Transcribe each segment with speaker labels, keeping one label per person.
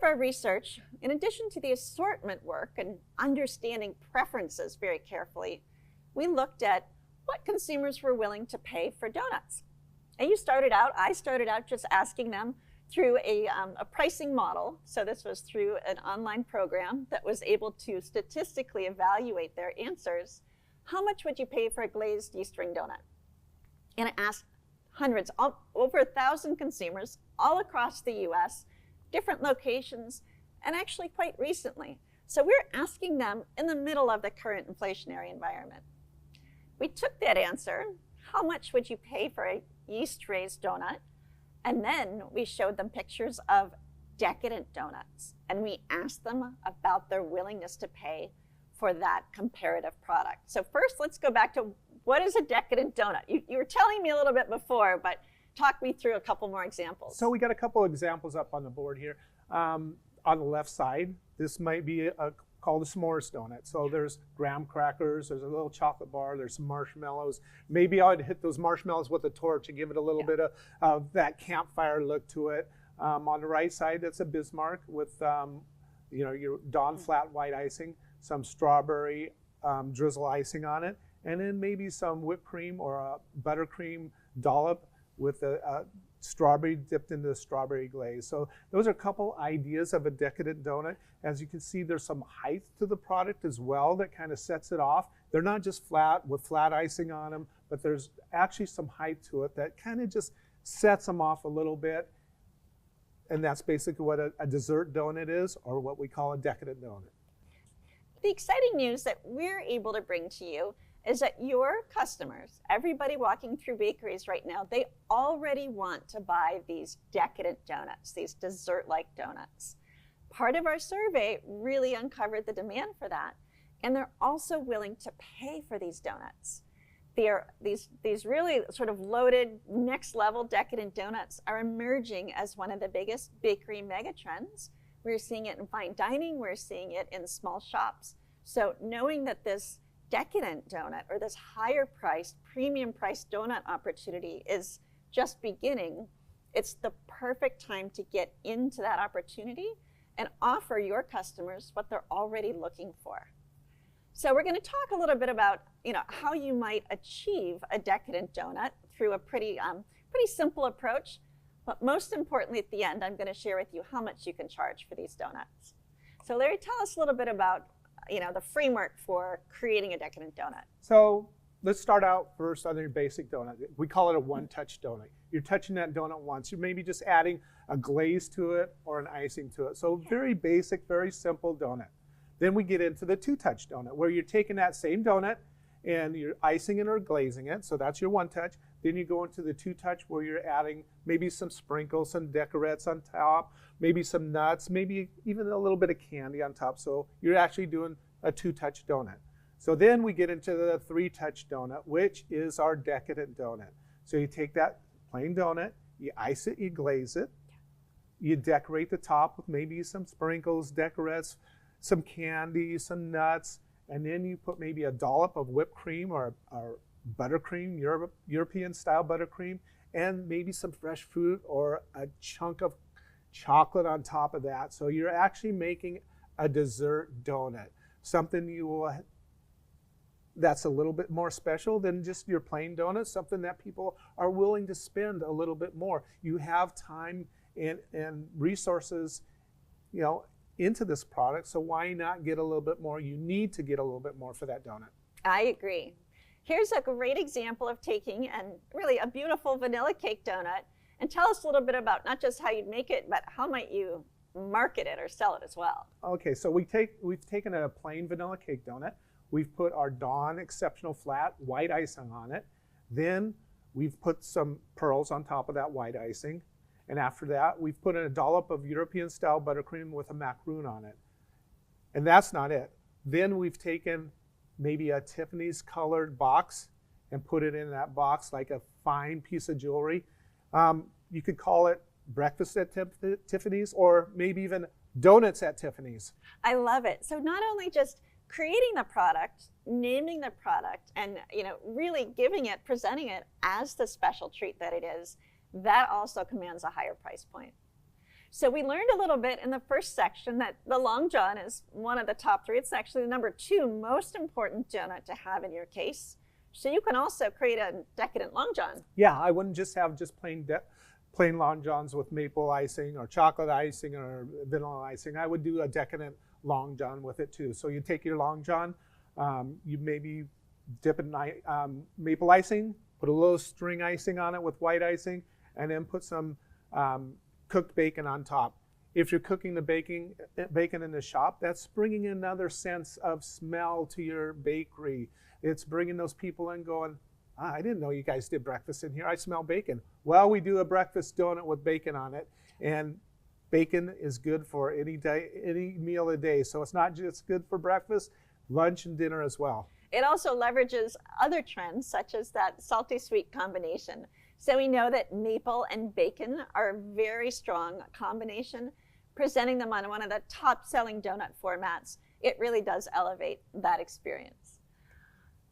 Speaker 1: of our research, in addition to the assortment work and understanding preferences very carefully, we looked at what consumers were willing to pay for donuts. And I started out just asking them through a pricing model. So this was through an online program that was able to statistically evaluate their answers. How much would you pay for a glazed yeast ring donut? And I asked hundreds, over 1,000 consumers all across the US, different locations, and actually quite recently. So we're asking them in the middle of the current inflationary environment. We took that answer, how much would you pay for a yeast-raised donut? And then we showed them pictures of Decadent donuts, and we asked them about their willingness to pay for that comparative product. So first, let's go back to what is a Decadent donut? You were telling me a little bit before, but talk me through a couple more examples.
Speaker 2: So we got a couple examples up on the board here. On the left side, this might be called a s'mores donut. So there's graham crackers, there's a little chocolate bar, there's some marshmallows. Maybe I'd hit those marshmallows with a torch and give it a little bit of that campfire look to it. On the right side, that's a Bismarck with your Dawn flat white icing, some strawberry drizzle icing on it, and then maybe some whipped cream or a buttercream dollop with a strawberry dipped into the strawberry glaze. So those are a couple ideas of a Decadent donut. As you can see, there's some height to the product as well that kind of sets it off. They're not just flat with flat icing on them, but there's actually some height to it that kind of just sets them off a little bit. And that's basically what a dessert donut is, or what we call a Decadent donut.
Speaker 1: The exciting news that we're able to bring to you is that your customers, everybody walking through bakeries right now, they already want to buy these Decadent donuts, these dessert-like donuts. Part of our survey really uncovered the demand for that, and they're also willing to pay for these donuts. These really sort of loaded, next-level Decadent donuts are emerging as one of the biggest bakery megatrends. We're seeing it in fine dining, we're seeing it in small shops. So knowing that this Decadent donut, or this higher priced, premium priced donut opportunity is just beginning, it's the perfect time to get into that opportunity and offer your customers what they're already looking for. So we're going to talk a little bit about how you might achieve a Decadent donut through a pretty simple approach. But most importantly, at the end, I'm going to share with you how much you can charge for these donuts. So Larry, tell us a little bit about the framework for creating a Decadent donut.
Speaker 2: So let's start out first on your basic donut. We call it a one-touch donut. You're touching that donut once. You're maybe just adding a glaze to it or an icing to it. So very basic, very simple donut. Then we get into the two-touch donut, where you're taking that same donut and you're icing it or glazing it. So that's your one touch. Then you go into the two touch, where you're adding maybe some sprinkles, some decorates on top, maybe some nuts, maybe even a little bit of candy on top. So you're actually doing a two touch donut. So then we get into the three touch donut, which is our Decadent donut. So you take that plain donut, you ice it, you glaze it, you decorate the top with maybe some sprinkles, decorates, some candy, some nuts, and then you put maybe a dollop of whipped cream or buttercream, European style buttercream, and maybe some fresh fruit or a chunk of chocolate on top of that. So you're actually making a dessert donut, something that's a little bit more special than just your plain donut, something that people are willing to spend a little bit more. You have time and resources, into this product, so why not get a little bit more? You need to get a little bit more for that donut.
Speaker 1: I agree. Here's a great example of taking really a beautiful vanilla cake donut, and tell us a little bit about not just how you'd make it, but how might you market it or sell it as well.
Speaker 2: Okay, so we've taken a plain vanilla cake donut. We've put our Dawn exceptional flat white icing on it. Then we've put some pearls on top of that white icing. And after that, we've put in a dollop of European style buttercream with a macaroon on it. And that's not it. Then we've taken maybe a Tiffany's colored box and put it in that box like a fine piece of jewelry. You could call it breakfast at Tiffany's, or maybe even donuts at Tiffany's.
Speaker 1: I love it. So not only just creating the product, naming the product, and really presenting it as the special treat that it is, that also commands a higher price point. So we learned a little bit in the first section that the Long John is one of the top 3. It's actually the number 2 most important donut to have in your case. So you can also create a decadent Long John.
Speaker 2: Yeah, I wouldn't just have plain Long Johns with maple icing or chocolate icing or vanilla icing. I would do a decadent Long John with it too. So you take your Long John, you maybe dip it in maple icing, put a little string icing on it with white icing, and then put some cooked bacon on top. If you're cooking the bacon in the shop, that's bringing another sense of smell to your bakery. It's bringing those people in going, I didn't know you guys did breakfast in here. I smell bacon. Well, we do a breakfast donut with bacon on it, and bacon is good for any day, any meal a day. So it's not just good for breakfast, lunch and dinner as well.
Speaker 1: It also leverages other trends, such as that salty-sweet combination. So we know that maple and bacon are a very strong combination. Presenting them on one of the top-selling donut formats, it really does elevate that experience.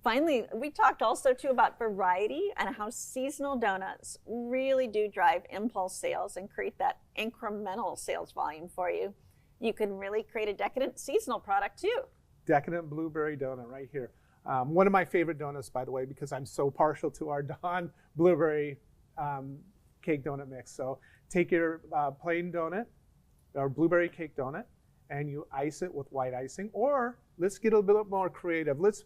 Speaker 1: Finally, we talked also too about variety and how seasonal donuts really do drive impulse sales and create that incremental sales volume for you. You can really create a decadent seasonal product too.
Speaker 2: Decadent blueberry donut right here. One of my favorite donuts, by the way, because I'm so partial to our Dawn blueberry cake donut mix. So take your plain donut or blueberry cake donut and you ice it with white icing, or let's get a bit more creative. Let's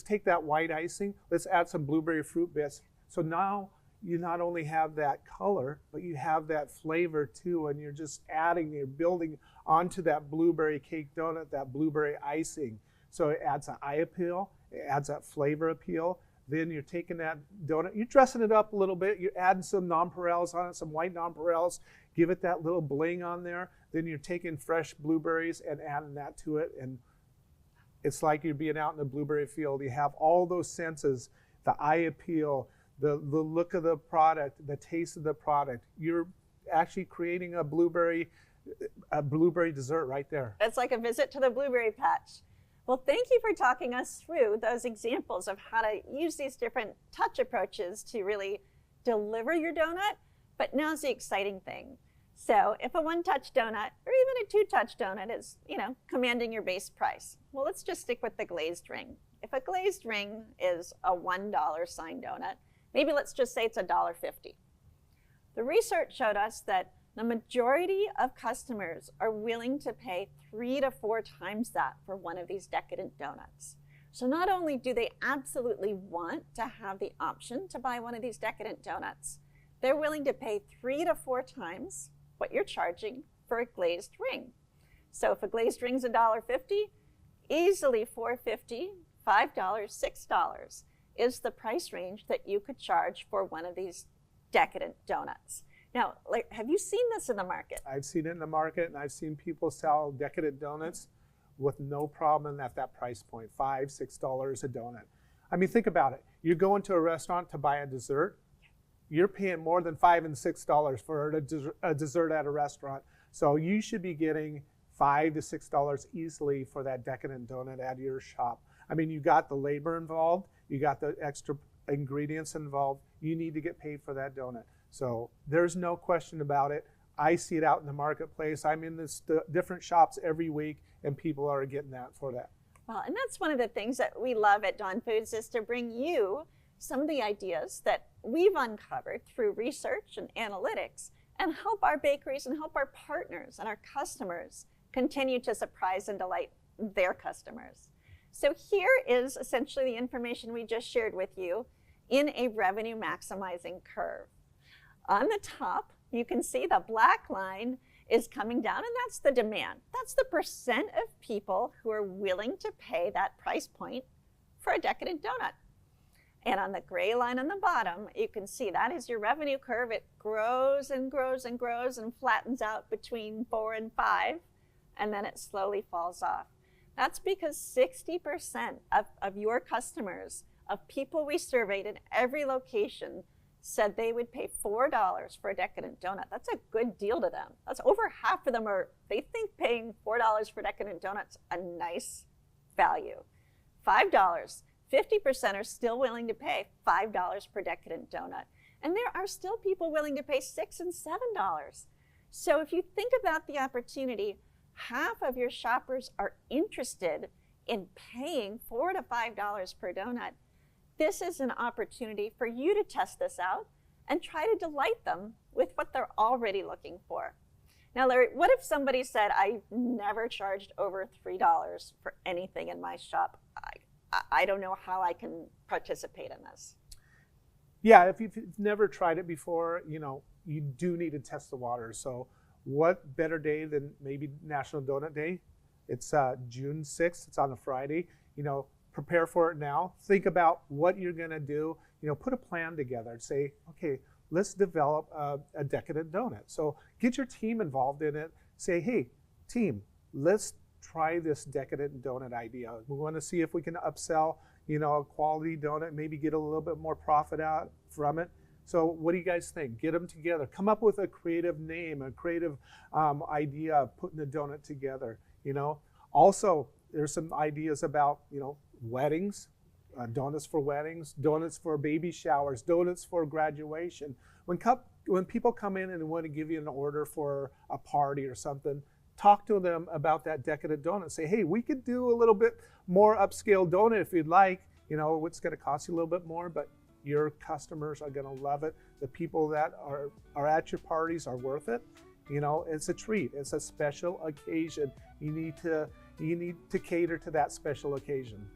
Speaker 2: take that white icing, let's add some blueberry fruit bits. So now you not only have that color, but you have that flavor too, and you're just adding, you're building onto that blueberry cake donut, that blueberry icing. So it adds an eye appeal, it adds that flavor appeal. Then you're taking that donut, you're dressing it up a little bit, you're adding some nonpareils on it, some white nonpareils, give it that little bling on there. Then you're taking fresh blueberries and adding that to it, and it's like you're being out in the blueberry field. You have all those senses, the eye appeal, the look of the product, the taste of the product. You're actually creating a blueberry dessert right there.
Speaker 1: It's like a visit to the blueberry patch. Well, thank you for talking us through those examples of how to use these different touch approaches to really deliver your donut. But now's the exciting thing. So if a one-touch donut or even a two-touch donut is, commanding your base price, well, let's just stick with the glazed ring. If a glazed ring is a $1 sign donut, maybe let's just say it's $1.50. The research showed us that the majority of customers are willing to pay 3 to 4 times that for one of these decadent donuts. So not only do they absolutely want to have the option to buy one of these decadent donuts, they're willing to pay 3 to 4 times what you're charging for a glazed ring. So if a glazed ring's $1.50, easily $4.50, $5, $6 is the price range that you could charge for one of these decadent donuts. Now, have you seen this in the market?
Speaker 2: I've seen it in the market, and I've seen people sell decadent donuts with no problem at that price point, $5, $6 a donut. I mean, think about it. You're going to a restaurant to buy a dessert. You're paying more than $5 and $6 for a dessert at a restaurant. So you should be getting $5 to $6 easily for that decadent donut at your shop. I mean, you got the labor involved, you got the extra ingredients involved. You need to get paid for that donut. So there's no question about it. I see it out in the marketplace. I'm in this different shops every week, and people are getting that for that.
Speaker 1: Well, and that's one of the things that we love at Dawn Foods is to bring you some of the ideas that we've uncovered through research and analytics and help our bakeries and help our partners and our customers continue to surprise and delight their customers. So here is essentially the information we just shared with you in a revenue maximizing curve. On the top, you can see the black line is coming down, and that's the demand. That's the percent of people who are willing to pay that price point for a decadent donut. And on the gray line on the bottom, you can see that is your revenue curve. It grows and grows and grows and flattens out between 4 and 5, and then it slowly falls off. That's because 60% of your customers, of people we surveyed in every location, said they would pay $4 for a decadent donut. That's a good deal to them. That's over half of them they think paying $4 for decadent donuts a nice value. $5, 50% are still willing to pay $5 per decadent donut. And there are still people willing to pay $6 and $7. So if you think about the opportunity, half of your shoppers are interested in paying $4 to $5 per donut. This is an opportunity for you to test this out and try to delight them with what they're already looking for. Now, Larry, what if somebody said, I never charged over $3 for anything in my shop? I don't know how I can participate in this.
Speaker 2: Yeah, if you've never tried it before, you do need to test the water. So what better day than maybe National Donut Day? It's June 6th. It's on a Friday. Prepare for it now. Think about what you're going to do. Put a plan together and say, okay, let's develop a decadent donut. So get your team involved in it. Say, hey, team, let's try this decadent donut idea. We want to see if we can upsell, a quality donut, maybe get a little bit more profit out from it. So what do you guys think? Get them together. Come up with a creative name, a creative idea of putting the donut together. Also, there's some ideas about, weddings, donuts for weddings, donuts for baby showers, donuts for graduation. When people come in and want to give you an order for a party or something, talk to them about that decadent donut. Say, hey, we could do a little bit more upscale donut if you'd like. It's going to cost you a little bit more, but your customers are going to love it. The people that are at your parties are worth it. It's a treat. It's a special occasion. You need to cater to that special occasion.